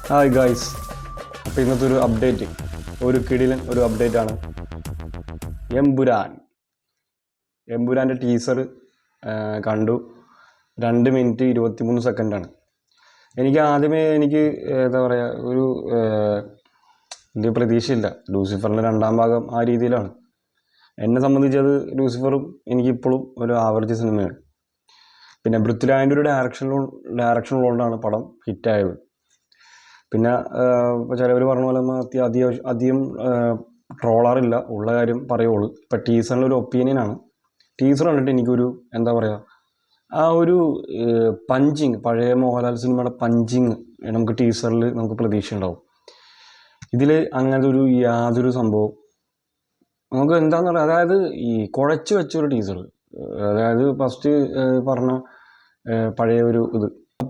Hi guys, അപ്പോൾ ഇന്നത്തെ ഒരു അപ്ഡേറ്റ്, ഒരു കിടിലൻ ഒരു അപ്ഡേറ്റ് ആണ്. എമ്പുരാൻ്റെ ടീസർ കണ്ടു. 2 മിനിറ്റ് 23 സെക്കൻഡാണ്. എനിക്ക് ആദ്യമേ എന്താ പറയുക, വലിയ പ്രതീക്ഷയില്ല. ലൂസിഫറിൻ്റെ 2ാം ഭാഗം ആ രീതിയിലാണ്. എന്നെ സംബന്ധിച്ചത് ലൂസിഫറും എനിക്കിപ്പോഴും ഒരു ആവറേജ് സിനിമയാണ്. പിന്നെ പൃഥ്വിരാജിൻ്റെ ഒരു ഡയറക്ഷൻ ഉള്ളതുകൊണ്ടാണ് പടം ഹിറ്റായത്. പിന്നെ ഇപ്പോൾ ചിലവർ പറഞ്ഞ പോലെ അധികം ട്രോളറില്ല, ഉള്ള കാര്യം പറയുള്ളൂ. ഇപ്പം ടീസറിലൊരു ഒപ്പീനിയനാണ്. ടീസർ കണ്ടിട്ട് എനിക്കൊരു എന്താ പറയുക, ആ ഒരു പഞ്ചിങ്, പഴയ മോഹൻലാൽ സിനിമയുടെ പഞ്ചിങ് നമുക്ക് ടീസറിൽ നമുക്ക് പ്രതീക്ഷ ഉണ്ടാവും. ഇതിൽ അങ്ങനത്തെ യാതൊരു സംഭവം നമുക്ക് എന്താണെന്ന് പറയുക, അതായത് ഈ കുഴച്ച് വെച്ചൊരു ടീസർ. അതായത് ഫസ്റ്റ് പറഞ്ഞ പഴയ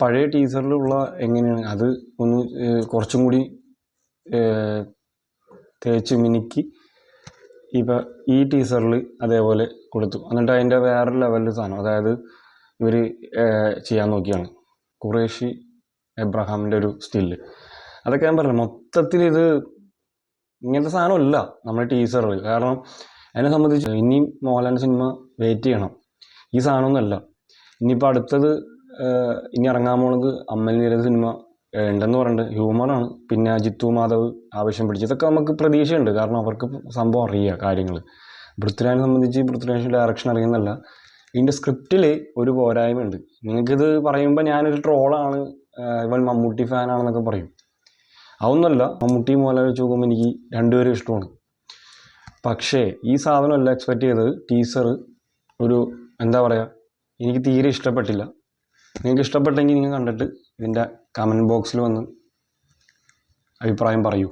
പഴയ ടീസറിലുള്ള എങ്ങനെയാണ് അത് ഒന്ന് കുറച്ചും കൂടി തേച്ച് മിനുക്കി ഇപ്പം ഈ ടീസറിൽ അതേപോലെ കൊടുത്തു. എന്നിട്ട് അതിൻ്റെ വേറെ ലെവലിൽ സാധനം, അതായത് ഇവർ ചെയ്യാൻ നോക്കിയാണ് ഖുറേഷി എബ്രഹാമിൻ്റെ ഒരു സ്റ്റില്ല്. അതൊക്കെ ഞാൻ പറഞ്ഞു, മൊത്തത്തിൽ ഇത് ഇങ്ങനത്തെ സാധനമല്ല നമ്മുടെ ടീസറിൽ. കാരണം എന്നെ സംബന്ധിച്ച് ഇനിയും മോഹൻലാൽ സിനിമ വെയിറ്റ് ചെയ്യണം. ഈ സാധനമൊന്നുമല്ല. ഇനിയിപ്പോൾ അടുത്തത് ഇനി ഇറങ്ങാൻ പോണത് അമൽ നീരദ് സിനിമ ഉണ്ടെന്ന് പറഞ്ഞിട്ട്, ഹ്യൂമറാണ്. പിന്നെ ജിത്തു മാധവ് ആവശ്യം പിടിച്ചു. ഇതൊക്കെ നമുക്ക് പ്രതീക്ഷയുണ്ട്, കാരണം അവർക്ക് സംഭവം അറിയുക കാര്യങ്ങൾ. പൃഥ്വിരാജിനെ സംബന്ധിച്ച് പൃഥ്വിരാജ് ഡയറക്ഷൻ അറിയുന്നല്ല, ഇതിൻ്റെ സ്ക്രിപ്റ്റിൽ ഒരു പോരായ്മയുണ്ട്. നിങ്ങൾക്കിത് പറയുമ്പോൾ ഞാനൊരു ട്രോളാണ്, ഇവൻ മമ്മൂട്ടി ഫാനാണെന്നൊക്കെ പറയും. അതൊന്നുമല്ല. മമ്മൂട്ടി മോഹൻലാൽ വെച്ച് നോക്കുമ്പോൾ എനിക്ക് രണ്ടുപേരും ഇഷ്ടമാണ്. പക്ഷേ ഈ സാധനമല്ല എക്സ്പെക്റ്റ് ചെയ്തത്. ടീസർ എന്താ പറയുക, എനിക്ക് തീരെ ഇഷ്ടപ്പെട്ടില്ല. നിങ്ങൾക്ക് ഇഷ്ടപ്പെട്ടെങ്കിൽ നിങ്ങൾ കണ്ടിട്ട് ഇതിൻ്റെ കമൻറ്റ് ബോക്സിൽ വന്ന് അഭിപ്രായം പറയൂ.